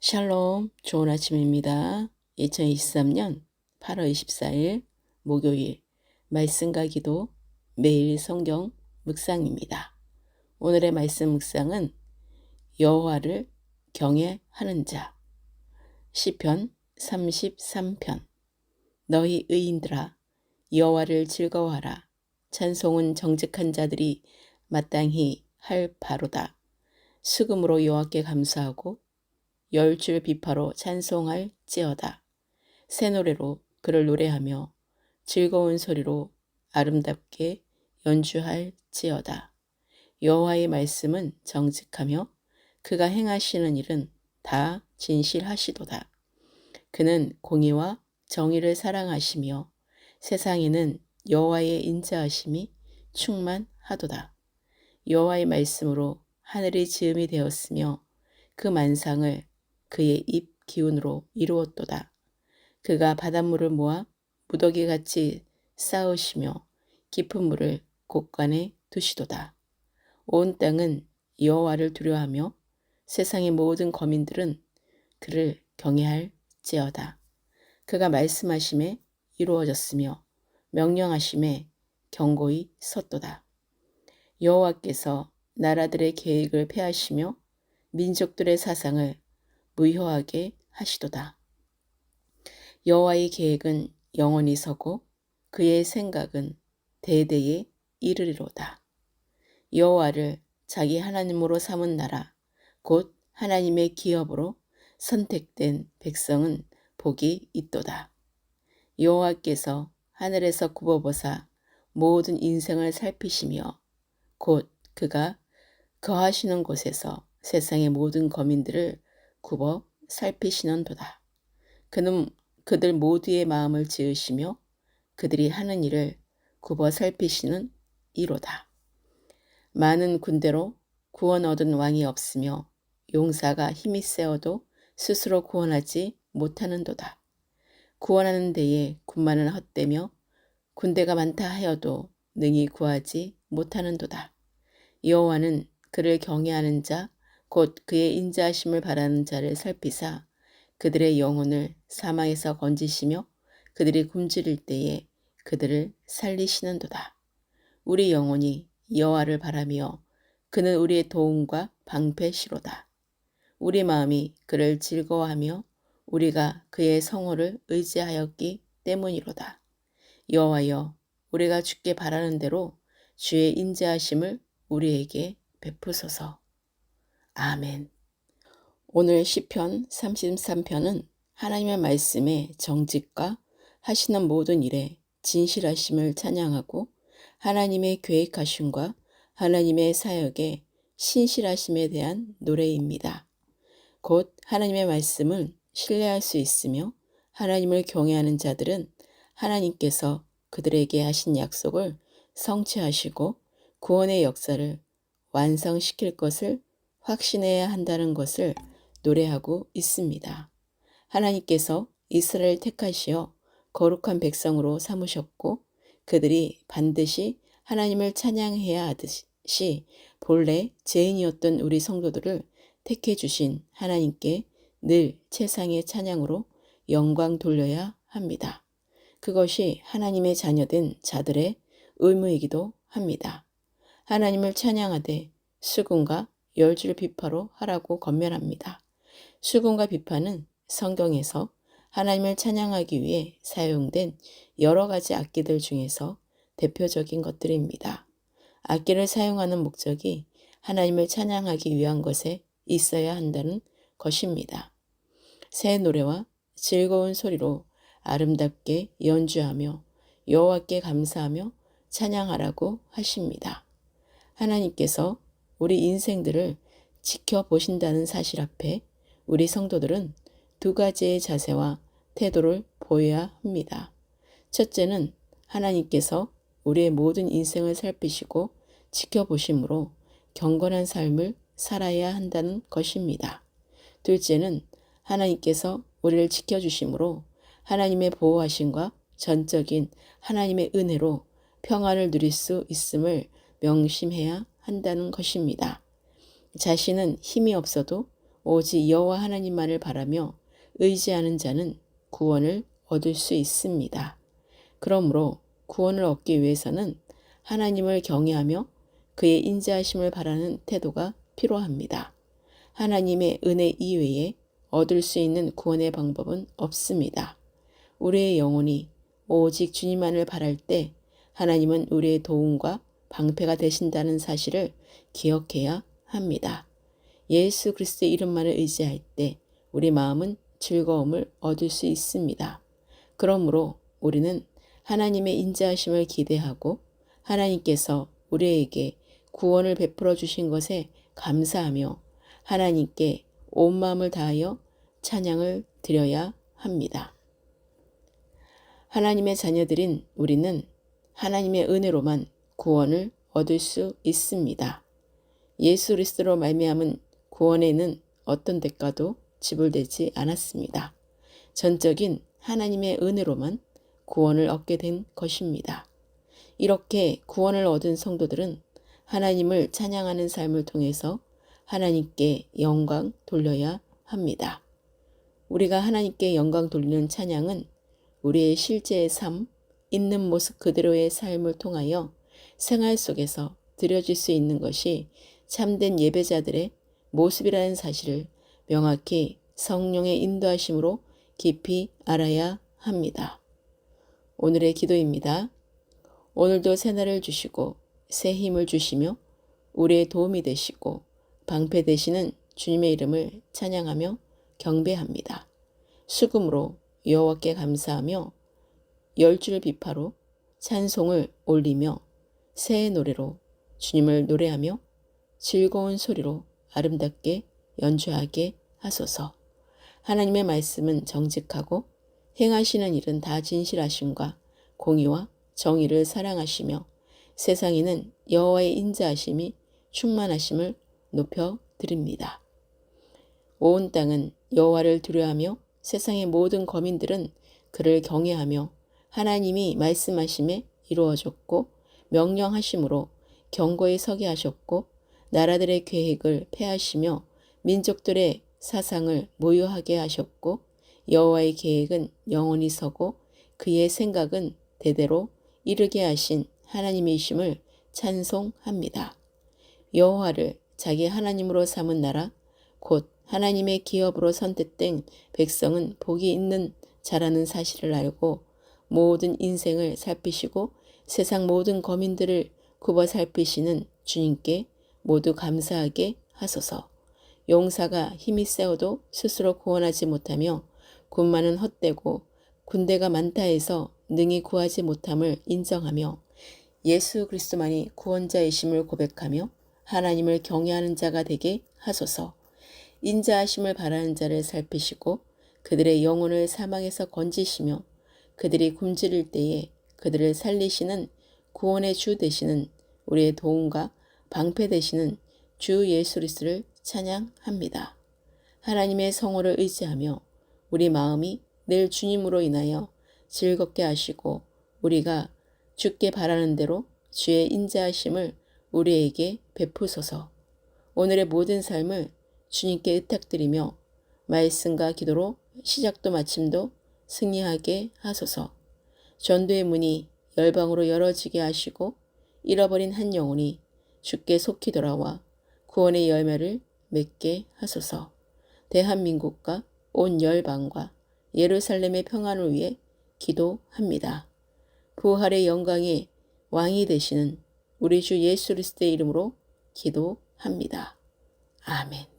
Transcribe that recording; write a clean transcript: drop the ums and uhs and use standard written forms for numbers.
샬롬, 좋은 아침입니다. 2023년 8월 24일 목요일 말씀과 기도 매일 성경 묵상입니다. 오늘의 말씀 묵상은 여호와를 경외하는 자 시편 33편 너희 의인들아 여호와를 즐거워하라. 찬송은 정직한 자들이 마땅히 할 바로다. 수금으로 여호와께 감사하고 열줄 비파로 찬송할지어다. 새 노래로 그를 노래하며 즐거운 소리로 아름답게 연주할지어다. 여호와의 말씀은 정직하며 그가 행하시는 일은 다 진실하시도다. 그는 공의와 정의를 사랑하시며 세상에는 여호와의 인자하심이 충만하도다. 여호와의 말씀으로 하늘이 지음이 되었으며 그 만상을 그의 입 기운으로 이루었도다. 그가 바닷물을 모아 무더기같이 쌓으시며 깊은 물을 곳간에 두시도다. 온 땅은 여호와를 두려워하며 세상의 모든 거민들은 그를 경외할지어다. 그가 말씀하심에 이루어졌으며 명령하심에 견고히 섰도다. 여호와께서 나라들의 계획을 폐하시며 민족들의 사상을 무효하게 하시도다. 여호와의 계획은 영원히 서고 그의 생각은 대대에 이르리로다. 여호와를 자기 하나님으로 삼은 나라 곧 하나님의 기업으로 선택된 백성은 복이 있도다. 여호와께서 하늘에서 굽어보사 모든 인생을 살피시며 곧 그가 거하시는 곳에서 세상의 모든 거민들을 굽어 살피시는도다. 그는 그들 모두의 마음을 지으시며 그들이 하는 일을 굽어 살피시는 이로다. 많은 군대로 구원 얻은 왕이 없으며 용사가 힘이 세어도 스스로 구원하지 못하는도다. 구원하는 데에 군마는 헛되며 군대가 많다 하여도 능히 구하지 못하는도다. 여호와는 그를 경외하는 자 곧 그의 인자하심을 바라는 자를 살피사 그들의 영혼을 사망에서 건지시며 그들이 굶주릴 때에 그들을 살리시는도다. 우리 영혼이 여호와를 바라며 그는 우리의 도움과 방패시로다. 우리 마음이 그를 즐거워하며 우리가 그의 성호를 의지하였기 때문이로다. 여호와여, 우리가 주께 바라는 대로 주의 인자하심을 우리에게 베푸소서. 아멘. 오늘 시편 33편은 하나님의 말씀에 정직과 하시는 모든 일에 진실하심을 찬양하고 하나님의 계획하심과 하나님의 사역에 신실하심에 대한 노래입니다. 곧 하나님의 말씀을 신뢰할 수 있으며 하나님을 경외하는 자들은 하나님께서 그들에게 하신 약속을 성취하시고 구원의 역사를 완성시킬 것을 확신해야 한다는 것을 노래하고 있습니다. 하나님께서 이스라엘 택하시어 거룩한 백성으로 삼으셨고 그들이 반드시 하나님을 찬양해야 하듯이 본래 죄인이었던 우리 성도들을 택해 주신 하나님께 늘 최상의 찬양으로 영광 돌려야 합니다. 그것이 하나님의 자녀된 자들의 의무이기도 합니다. 하나님을 찬양하되 수금과 열줄 비파로 하라고 권면합니다. 수금과 비파는 성경에서 하나님을 찬양하기 위해 사용된 여러 가지 악기들 중에서 대표적인 것들입니다. 악기를 사용하는 목적이 하나님을 찬양하기 위한 것에 있어야 한다는 것입니다. 새 노래와 즐거운 소리로 아름답게 연주하며 여호와께 감사하며 찬양하라고 하십니다. 하나님께서 우리 인생들을 지켜보신다는 사실 앞에 우리 성도들은 두 가지의 자세와 태도를 보여야 합니다. 첫째는 하나님께서 우리의 모든 인생을 살피시고 지켜보심으로 경건한 삶을 살아야 한다는 것입니다. 둘째는 하나님께서 우리를 지켜주심으로 하나님의 보호하심과 전적인 하나님의 은혜로 평안을 누릴 수 있음을 명심해야 한다는 것입니다. 자신은 힘이 없어도 오직 여호와 하나님만을 바라며 의지하는 자는 구원을 얻을 수 있습니다. 그러므로 구원을 얻기 위해서는 하나님을 경외하며 그의 인자하심을 바라는 태도가 필요합니다. 하나님의 은혜 이외에 얻을 수 있는 구원의 방법은 없습니다. 우리의 영혼이 오직 주님만을 바랄 때 하나님은 우리의 도움과 방패가 되신다는 사실을 기억해야 합니다. 예수 그리스도의 이름만을 의지할 때 우리 마음은 즐거움을 얻을 수 있습니다. 그러므로 우리는 하나님의 인자하심을 기대하고 하나님께서 우리에게 구원을 베풀어 주신 것에 감사하며 하나님께 온 마음을 다하여 찬양을 드려야 합니다. 하나님의 자녀들인 우리는 하나님의 은혜로만 구원을 얻을 수 있습니다. 예수 그리스도로 말미암은 구원에는 어떤 대가도 지불되지 않았습니다. 전적인 하나님의 은혜로만 구원을 얻게 된 것입니다. 이렇게 구원을 얻은 성도들은 하나님을 찬양하는 삶을 통해서 하나님께 영광 돌려야 합니다. 우리가 하나님께 영광 돌리는 찬양은 우리의 실제의 삶, 있는 모습 그대로의 삶을 통하여 생활 속에서 드려질 수 있는 것이 참된 예배자들의 모습이라는 사실을 명확히 성령의 인도하심으로 깊이 알아야 합니다. 오늘의 기도입니다. 오늘도 새날을 주시고 새 힘을 주시며 우리의 도움이 되시고 방패 되시는 주님의 이름을 찬양하며 경배합니다. 수금으로 여호와께 감사하며 열줄 비파로 찬송을 올리며 새 노래로 주님을 노래하며 즐거운 소리로 아름답게 연주하게 하소서. 하나님의 말씀은 정직하고 행하시는 일은 다 진실하심과 공의와 정의를 사랑하시며 세상에는 여호와의 인자하심이 충만하심을 높여드립니다. 온 땅은 여호와를 두려워하며 세상의 모든 거민들은 그를 경외하며 하나님이 말씀하심에 이루어졌고 명령하심으로 경고에 서게 하셨고 나라들의 계획을 폐하시며 민족들의 사상을 모유하게 하셨고 여호와의 계획은 영원히 서고 그의 생각은 대대로 이르게 하신 하나님이심을 찬송합니다. 여호와를 자기 하나님으로 삼은 나라 곧 하나님의 기업으로 선택된 백성은 복이 있는 자라는 사실을 알고 모든 인생을 살피시고 세상 모든 거민들을 굽어 살피시는 주님께 모두 감사하게 하소서. 용사가 힘이 세어도 스스로 구원하지 못하며 군마는 헛되고 군대가 많다 해서 능히 구하지 못함을 인정하며 예수 그리스도만이 구원자이심을 고백하며 하나님을 경외하는 자가 되게 하소서. 인자하심을 바라는 자를 살피시고 그들의 영혼을 사망에서 건지시며 그들이 굶주릴 때에 그들을 살리시는 구원의 주 되시는 우리의 도움과 방패 되시는 주 예수 그리스도를 찬양합니다. 하나님의 성호를 의지하며 우리 마음이 늘 주님으로 인하여 즐겁게 하시고 우리가 주께 바라는 대로 주의 인자하심을 우리에게 베푸소서. 오늘의 모든 삶을 주님께 의탁드리며 말씀과 기도로 시작도 마침도 승리하게 하소서. 전도의 문이 열방으로 열어지게 하시고 잃어버린 한 영혼이 주께 속히 돌아와 구원의 열매를 맺게 하소서. 대한민국과 온 열방과 예루살렘의 평안을 위해 기도합니다. 부활의 영광의 왕이 되시는 우리 주 예수 그리스도의 이름으로 기도합니다. 아멘.